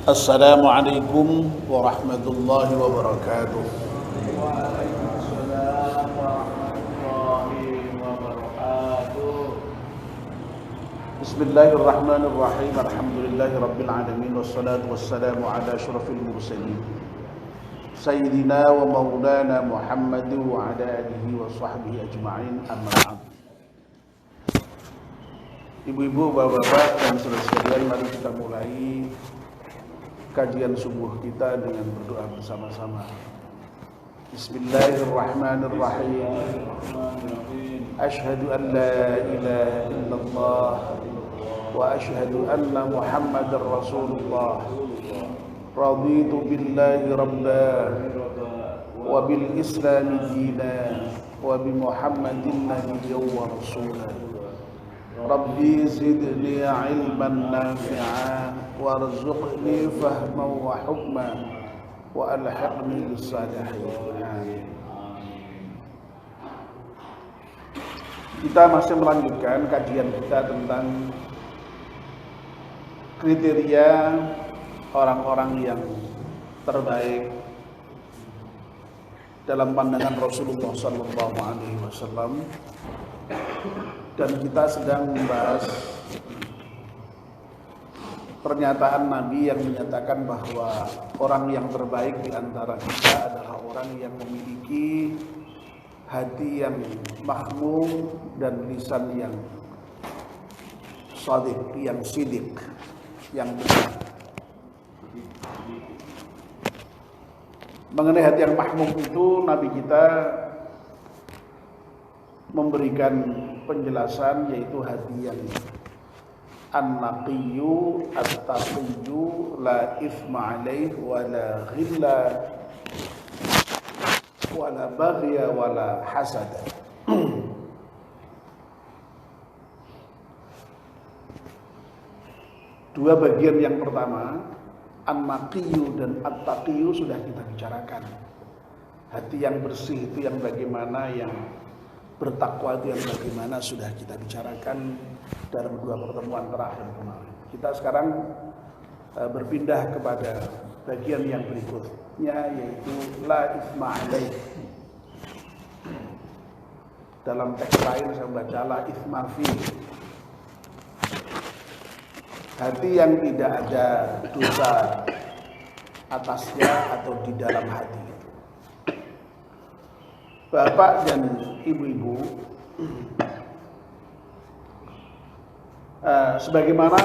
Assalamualaikum warahmatullahi wabarakatuh. Waalaikumsalam warahmatullahi wabarakatuh. Bismillahirrahmanirrahim. Alhamdulillahi rabbil alamin wassalatu wassalamu ala asyrafil mursalin Sayyidina wa maulana Muhammad wa ala alihi wa sahbihi ajma'in, amma ba'd. Ibu-ibu, bapak-bapak dan saudara sekalian, mari kita mulai kajian subuh kita dengan berdoa bersama-sama. Bismillahirrahmanirrahim. Asyhadu an la ilaha illallah wa asyhadu anna Muhammadar Rasulullah. Raditu billahi rabba wa bil islami dina wa bi Muhammadin nabiyyan wa rasulan. Rabbi zidni ilman nafi'a warzuqni fahman wa hukman wa alhiqni bis salihin. Kita masih melanjutkan kajian kita tentang kriteria orang-orang yang terbaik dalam pandangan Rasulullah SAW. Dan kita sedang membahas pernyataan Nabi yang menyatakan bahwa orang yang terbaik di antara kita adalah orang yang memiliki hati yang mahmum dan lisan yang shadiq, yang sidik, yang benar. Mengenai hati yang mahmum itu, Nabi kita memberikan penjelasan, yaitu hati yang an-naqiyyu at-taqiyyu la ithma alaih wa la ghilla wa la baghya wa la hasada. Dua bagian yang pertama, an-naqiyyu dan at-taqiyyu, sudah kita bicarakan. Hati yang bersih itu yang bagaimana, yang bertakwa itu yang bagaimana, sudah kita bicarakan dalam dua pertemuan terakhir kemarin. Kita sekarang berpindah kepada bagian yang berikutnya, yaitu la ithma alaih. Dalam teks lain saya baca la ithma fi. Hati yang tidak ada dosa atasnya atau di dalam hati itu. Bapak dan ibu-ibu, sebagaimana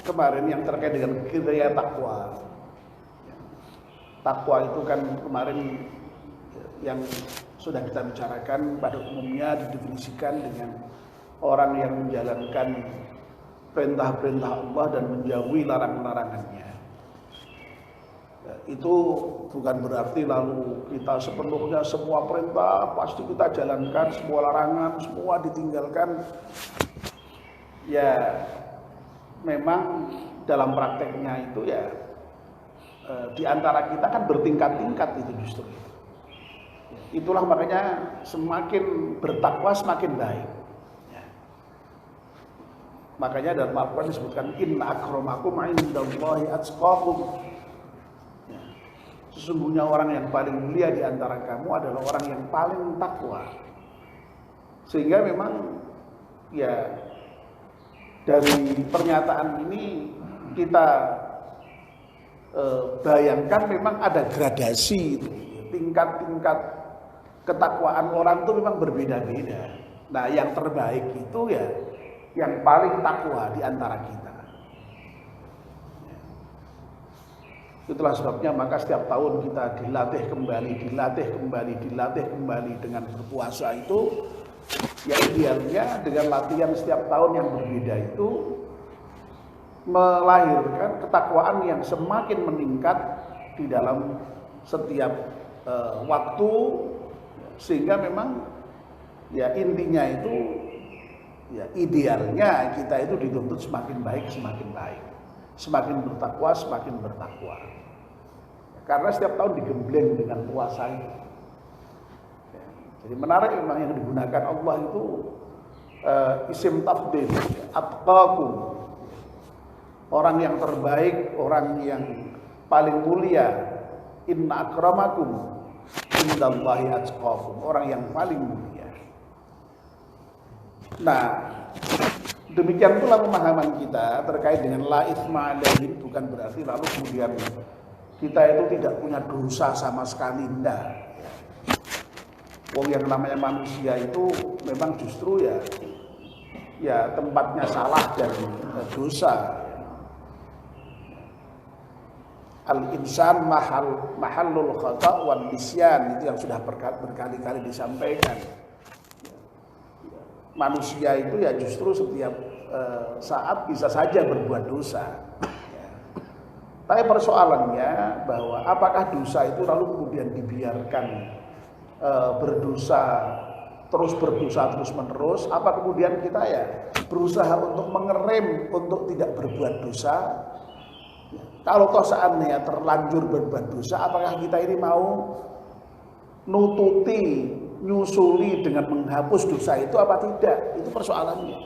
kemarin yang terkait dengan kriteria takwa. Takwa itu kan kemarin yang sudah kita bicarakan, pada umumnya didefinisikan dengan orang yang menjalankan perintah-perintah Allah dan menjauhi larang-larangannya. Itu bukan berarti lalu kita sepenuhnya semua perintah pasti kita jalankan, semua larangan semua ditinggalkan. Ya memang dalam prakteknya itu ya di antara kita kan bertingkat-tingkat itu justru. Itulah makanya semakin bertakwa semakin baik. Ya. Makanya dalam Al-Quran disebutkan inna akramakum indallahi atqakum. Sesungguhnya orang yang paling mulia di antara kamu adalah orang yang paling takwa. Sehingga memang ya dari pernyataan ini kita bayangkan memang ada gradasi itu. Tingkat-tingkat ketakwaan orang itu memang berbeda-beda. Nah, yang terbaik itu ya yang paling takwa di antara kita. Itulah sebabnya maka setiap tahun kita dilatih kembali dengan berpuasa itu. Ya idealnya dengan latihan setiap tahun yang berbeda itu melahirkan ketakwaan yang semakin meningkat di dalam setiap waktu, sehingga memang ya intinya itu ya idealnya kita itu dituntut semakin baik, semakin bertakwa. Karena setiap tahun digembleng dengan puasa itu. Jadi menarik memang yang digunakan Allah itu isim tafdil, atqakum. Orang yang terbaik, orang yang paling mulia, inna akramakum indallahi atqakum, orang yang paling mulia. Nah, demikian pula pemahaman kita terkait dengan la itsma alaihim, bukan berarti lalu kemudian kita itu tidak punya dosa sama sekali, enggak. Wong yang namanya manusia itu memang justru ya tempatnya salah dan dosa. Al-insan mahallul khata' wal nisyan, itu yang sudah berkali-kali disampaikan. Manusia itu ya justru setiap saat bisa saja berbuat dosa. Tapi persoalannya bahwa apakah dosa itu lalu kemudian dibiarkan berdosa terus menerus, apa kemudian kita ya berusaha untuk mengerem untuk tidak berbuat dosa? Kalau toh seandainya terlanjur berbuat dosa, apakah kita ini mau nututi, nyusuli dengan menghapus dosa itu apa tidak? Itu persoalannya.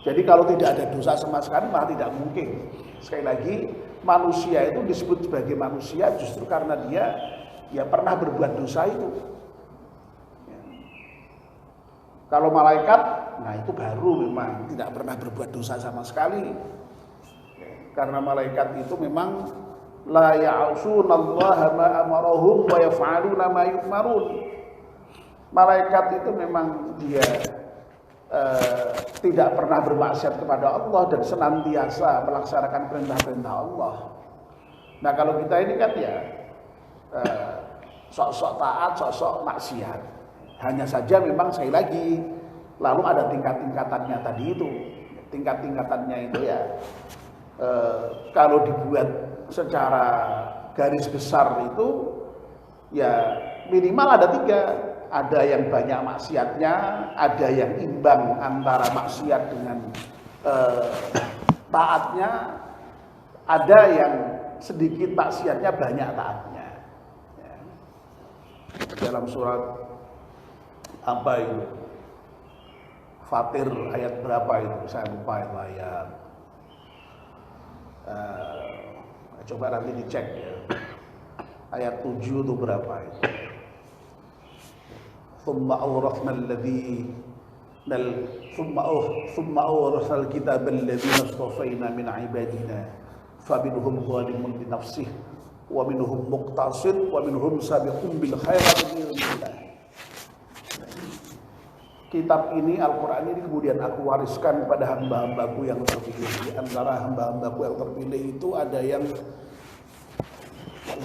Jadi kalau tidak ada dosa sama sekali malah tidak mungkin. Sekali lagi, manusia itu disebut sebagai manusia justru karena dia ya pernah berbuat dosa itu. Kalau malaikat, nah itu baru memang tidak pernah berbuat dosa sama sekali. Karena malaikat itu memang la ya'sunallaha ma amarahum wa yaf'aluna ma yu'marun. Malaikat itu memang dia tidak pernah bermaksiat kepada Allah dan senantiasa melaksanakan perintah-perintah Allah. Nah kalau kita ini kan ya sok-sok taat, sok-sok maksiat. Hanya saja memang sekali lagi lalu ada tingkat-tingkatannya tadi itu. Tingkat-tingkatannya itu ya kalau dibuat secara garis besar itu ya minimal ada 3. Ada yang banyak maksiatnya, ada yang imbang antara maksiat dengan taatnya, ada yang sedikit maksiatnya banyak taatnya. Ya. Dalam surat apa itu? Fatir ayat berapa itu? Saya lupa itu ayat. Coba nanti dicek ya. Ayat 7 itu berapa itu? Thumma awrathna alladhi thumma awrathna al-kitaba alladhina istafayna min ibadina faminhum zalimun li nafsihi wa minhum muqtasid wa minhum sabiqun bil khairati bi'idznillah. Kitab ini, Al-Quran ini kemudian aku wariskan kepada hamba-hambaku yang terpilih. Di antara hamba-hambaku yang terpilih itu ada yang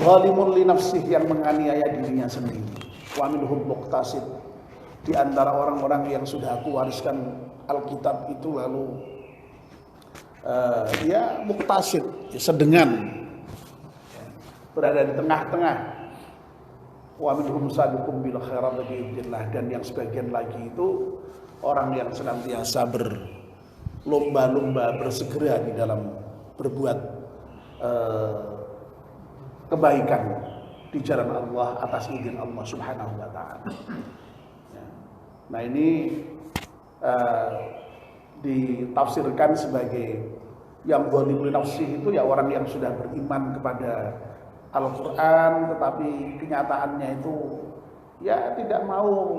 zalimun li nafsih, yang menganiaya dirinya sendiri. Wa minhum muqtasid, di antara orang-orang yang sudah aku wariskan Alkitab itu lalu dia muqtasid, sedengan, berada di tengah-tengah. Wa minhum sabiqun bil khairat biidznillah, dan yang sebagian lagi itu orang yang senantiasa berlomba-lomba, bersegera di dalam berbuat kebaikan di jalan Allah atas izin Allah Subhanahu wa taala. Nah, ini ditafsirkan sebagai yang zalimun li nafsihi itu ya orang yang sudah beriman kepada Al-Quran, tetapi kenyataannya itu ya tidak mau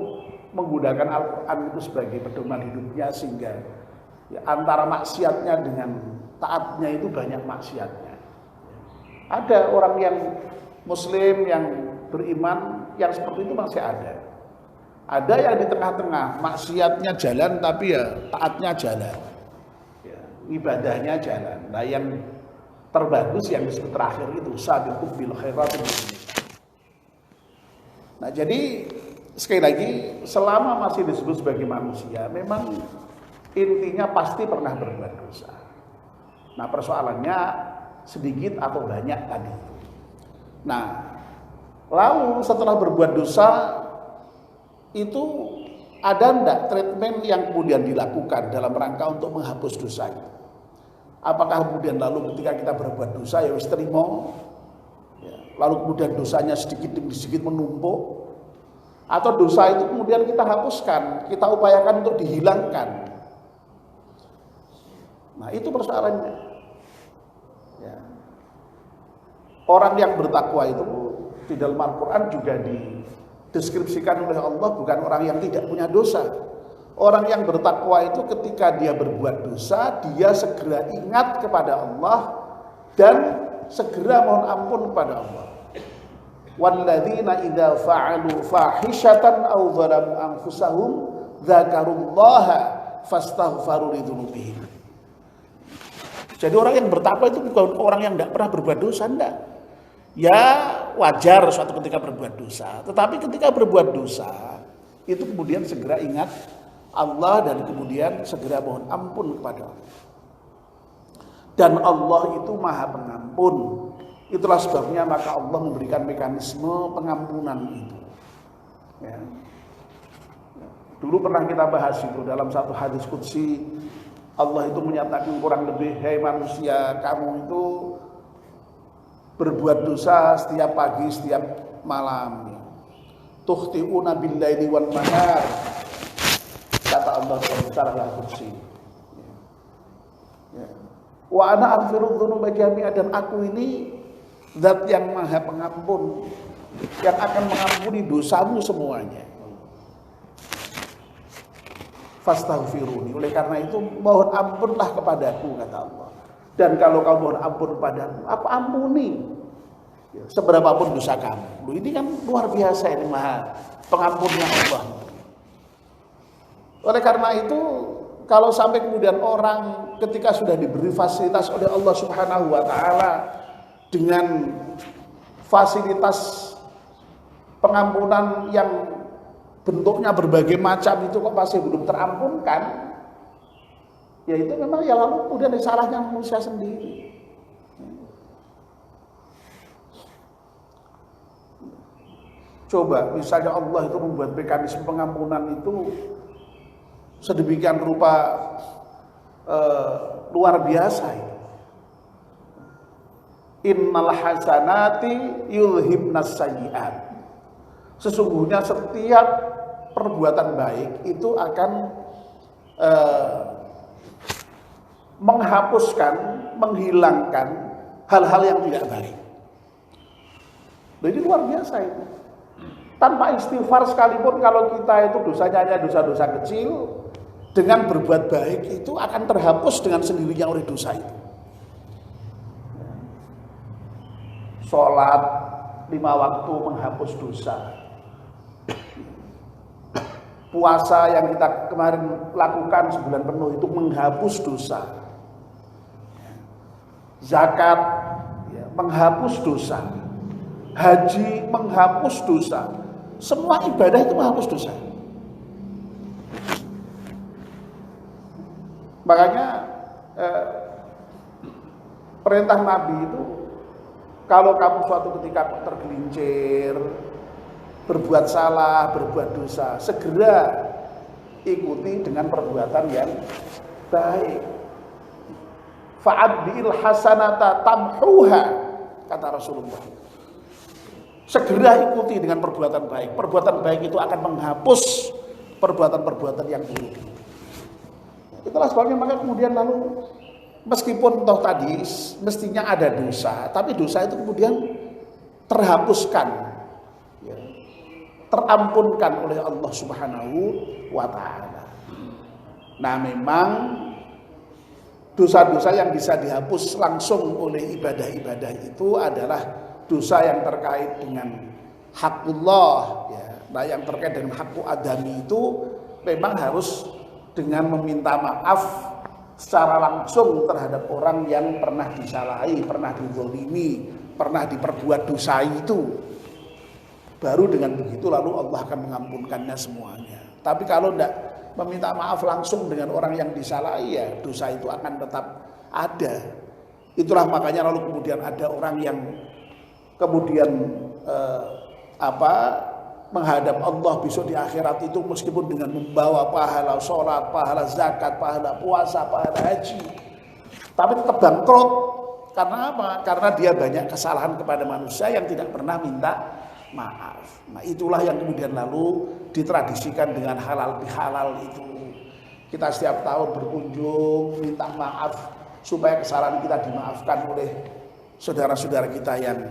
menggunakan Al-Quran itu sebagai pedoman hidupnya, sehingga ya, antara maksiatnya dengan taatnya itu banyak maksiatnya. Ada orang yang Muslim yang beriman yang seperti itu masih ada. Ada yang di tengah-tengah, maksiatnya jalan tapi ya taatnya jalan, ya, ibadahnya jalan. Nah yang terbagus yang disebut terakhir itu sabiqun bil khairati biidznillah. Nah jadi sekali lagi selama masih disebut sebagai manusia, memang intinya pasti pernah berbuat dosa. Nah persoalannya sedikit atau banyak tadi. Nah lalu setelah berbuat dosa itu ada enggak treatment yang kemudian dilakukan dalam rangka untuk menghapus dosa itu? Apakah kemudian lalu ketika kita berbuat dosa ya wis terima, ya, lalu kemudian dosanya sedikit demi sedikit menumpuk, atau dosa itu kemudian kita hapuskan, kita upayakan untuk dihilangkan? Nah, itu persoalannya. Ya. Orang yang bertakwa itu di dalam Al-Quran juga dideskripsikan oleh Allah bukan orang yang tidak punya dosa. Orang yang bertakwa itu ketika dia berbuat dosa, dia segera ingat kepada Allah dan segera mohon ampun kepada Allah. Walladzina idza fa'alu fahishatan aw dzalamu anfusahum dzakarullaha fastaghfaru lidzunubihim. Jadi orang yang bertakwa itu bukan orang yang tidak pernah berbuat dosa, enggak. Ya wajar suatu ketika berbuat dosa, tetapi ketika berbuat dosa itu kemudian segera ingat Allah dan kemudian segera mohon ampun kepada Allah. Dan Allah itu Maha Pengampun. Itulah sebabnya maka Allah memberikan mekanisme pengampunan itu. Ya. Dulu pernah kita bahas itu dalam satu hadis qudsi, Allah itu menyatakan kurang lebih, hei manusia, kamu itu berbuat dosa setiap pagi, setiap malam. Tukhti'una bil-laili wan nahar. Kata Allah secara qudsi. Ya. Wa ana aghfiru dzunuba jami'a, dan aku ini zat yang Maha Pengampun, yang akan mengampuni dosamu semuanya. Fastaghfiruni, oleh karena itu mohon ampunlah kepadaku, kata Allah. Dan kalau kamu mohon ampun kepadaku, aku ampuni seberapapun dosa kamu. Loh, ini kan luar biasa, ini Maha Pengampunnya Allah. Oleh karena itu, kalau sampai kemudian orang ketika sudah diberi fasilitas oleh Allah Subhanahu wa taala dengan fasilitas pengampunan yang bentuknya berbagai macam itu kok masih belum terampunkan, ya itu memang ya lalu kemudian salahnya manusia sendiri. Coba misalnya Allah itu membuat mekanisme pengampunan itu sedemikian rupa luar biasa itu. Innal hasanati yulhibnas sayyi'at. Sesungguhnya setiap perbuatan baik itu akan menghapuskan, menghilangkan hal-hal yang tidak baik. Jadi luar biasa itu. Tanpa istighfar sekalipun, kalau kita itu dosanya hanya dosa-dosa kecil, dengan berbuat baik itu akan terhapus dengan sendirinya oleh dosa itu. Sholat 5 waktu menghapus dosa. Puasa yang kita kemarin lakukan sebulan penuh itu menghapus dosa. Zakat ya, menghapus dosa. Haji menghapus dosa. Semua ibadah itu menghapus dosa. Makanya perintah Nabi itu, kalau kamu suatu ketika tergelincir, berbuat salah, berbuat dosa, segera ikuti dengan perbuatan yang baik. Fa'adbil hasanata tamhuha, kata Rasulullah. Segera ikuti dengan perbuatan baik. Perbuatan baik itu akan menghapus perbuatan-perbuatan yang buruk. Itulah sebabnya maka kemudian lalu meskipun toh tadi mestinya ada dosa, tapi dosa itu kemudian terhapuskan, ya, terampunkan oleh Allah Subhanahu wa taala. Nah, memang dosa-dosa yang bisa dihapus langsung oleh ibadah-ibadah itu adalah dosa yang terkait dengan hakullah, ya. Nah, yang terkait dengan hakku adami itu memang harus dengan meminta maaf secara langsung terhadap orang yang pernah disalahi, pernah dizalimi, pernah diperbuat dosa itu. Baru dengan begitu lalu Allah akan mengampunkannya semuanya. Tapi kalau tidak meminta maaf langsung dengan orang yang disalahi, ya dosa itu akan tetap ada. Itulah makanya lalu kemudian ada orang yang kemudian menghadap Allah besok di akhirat itu meskipun dengan membawa pahala sholat, pahala zakat, pahala puasa, pahala haji, tapi tetap bangkrut. Karena apa? Karena dia banyak kesalahan kepada manusia yang tidak pernah minta maaf. Nah, itulah yang kemudian lalu ditradisikan dengan halal bihalal itu. kita setiap tahun berkunjung, minta maaf supaya kesalahan kita dimaafkan oleh saudara-saudara kita yang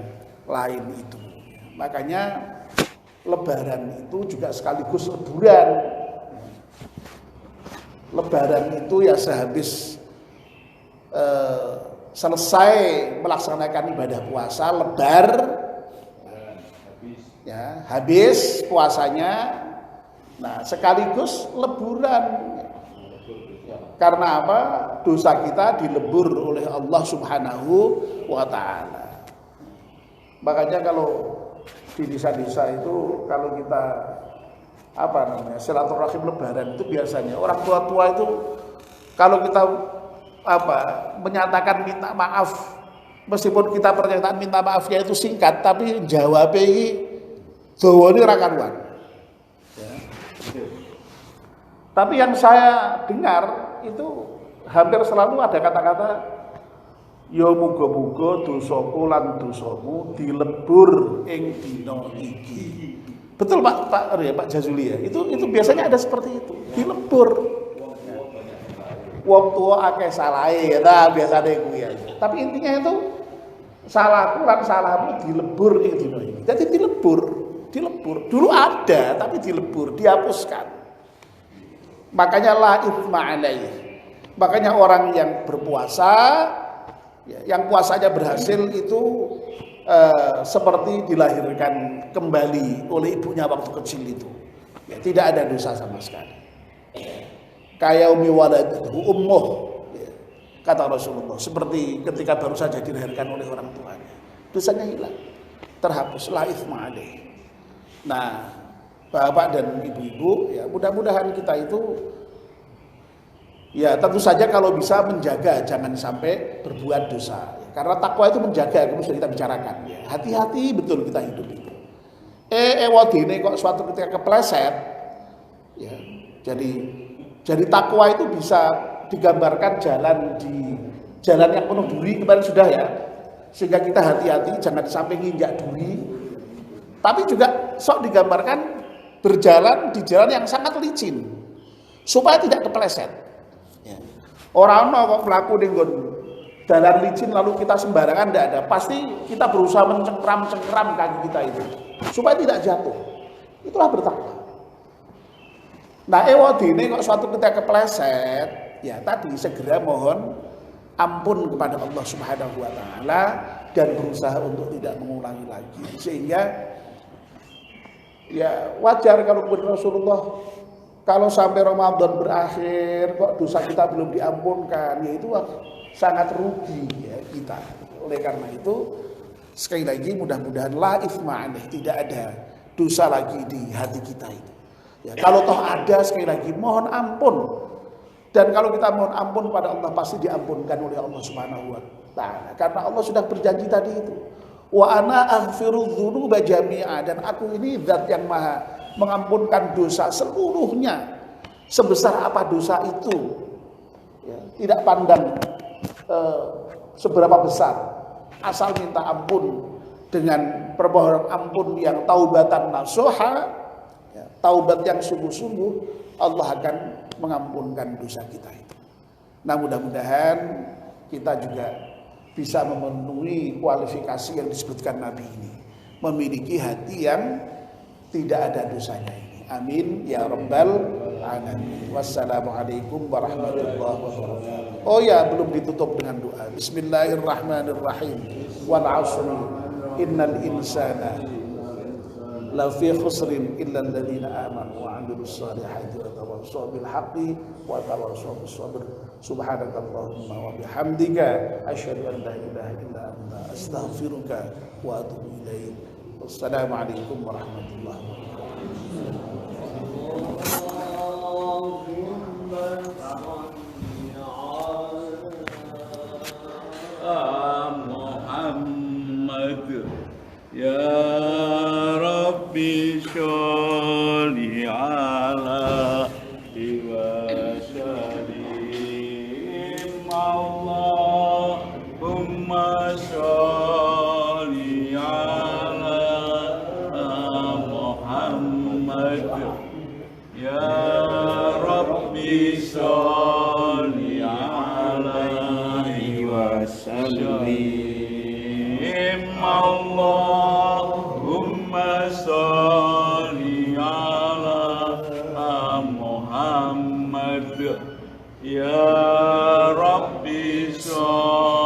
lain itu. Makanya Lebaran itu juga sekaligus liburan. Lebaran itu ya sehabis selesai melaksanakan ibadah puasa, lebar, ya habis puasanya, nah sekaligus leburan. Karena apa? Dosa kita dilebur oleh Allah Subhanahu wa Ta'ala. Makanya kalau di desa-desa itu kalau kita silaturahim lebaran itu biasanya orang tua-tua itu kalau kita menyatakan minta maaf, meskipun kita pernyataan minta maafnya itu singkat, tapi jawabnya ini dawane ora karuan. Ya. Tapi yang saya dengar itu hampir selalu ada kata-kata ya muga-muga dosaku lan dosamu dilebur ing dina iki. Betul Pak Jazuli ya. Itu biasanya ada seperti itu, dilebur. Wong tua akeh salahe, nah biasane kuwi ya. Tapi intinya itu salahku lan salahmu dilebur ing dina iki. Jadi dilebur. Dulu ada tapi dilebur, dihapuskan. Makanya la itsma alaih. Makanya orang yang berpuasa, yang puasanya berhasil itu seperti dilahirkan kembali oleh ibunya waktu kecil itu. Ya, tidak ada dosa sama sekali. Kayak umi waladatuhu ummuh, ya, kata Rasulullah. Seperti ketika baru saja dilahirkan oleh orang tuanya. Dosanya hilang, terhapus, la itsma alaih. Nah, Bapak dan Ibu-ibu, ya mudah-mudahan kita itu ya tentu saja kalau bisa menjaga jangan sampai berbuat dosa. Karena takwa itu menjaga, itu sudah kita bicarakan. Ya, hati-hati betul kita hidup itu. Wadine kok suatu ketika kepleset, ya. Jadi takwa itu bisa digambarkan jalan yang penuh duri kemarin sudah ya. Sehingga kita hati-hati jangan sampai nginjak duri. Tapi juga sok digambarkan berjalan di jalan yang sangat licin supaya tidak kepleset. Ya. Orang kok melaku ning dalan licin lalu kita sembarangan tidak ada. Pasti kita berusaha mencengkram kaki kita itu supaya tidak jatuh. Itulah bertakwa. Nah, ewadine kok suatu ketika kepleset, ya tadi segera mohon ampun kepada Allah Subhanahu wa Ta'ala dan berusaha untuk tidak mengulangi lagi. Sehingga ya wajar kalau Rasulullah kalau sampai Ramadan berakhir kok dosa kita belum diampunkan, ya itu sangat rugi ya kita. Oleh karena itu sekali lagi mudah-mudahan la itsma alaih, tidak ada dosa lagi di hati kita itu. Ya, kalau toh ada sekali lagi mohon ampun. Dan kalau kita mohon ampun pada Allah pasti diampunkan oleh Allah Subhanahu wa Ta'ala. Karena Allah sudah berjanji tadi itu. Wa ana aghfiru dzunuba jami'a, dan aku ini zat yang maha mengampunkan dosa seluruhnya sebesar apa dosa itu. Ya, tidak pandang seberapa besar, asal minta ampun dengan permohonan ampun yang taubatan nasuha, ya, taubat yang sungguh-sungguh, Allah akan mengampunkan dosa kita itu. Nah, mudah-mudahan kita juga bisa memenuhi kualifikasi yang disebutkan Nabi ini, memiliki hati yang tidak ada dosanya ini. Amin ya rabbal alamin. Wassalamualaikum warahmatullahi wabarakatuh. Oh ya, belum ditutup dengan doa. Bismillahirrahmanirrahim. Wal 'ashri innal insana lafi khusrin illa alladziina aamanu wa 'amilus shalihati wa tawassaw bil haqqi wa tawassaw bis sabr. Subhanakallahumma wa bihamdika asyhadu an la ilaha illa anta astaghfiruka wa atubu ilaik. Wassalamualaikum warahmatullahi wabarakatuh. Muhammad ya Rabbi sholli ala Allahumma sholli ala Muhammad ya Rabb Rabbi sholli alaihi wasallim. Allahumma sholli ala Muhammad. Ya Rabbi sholli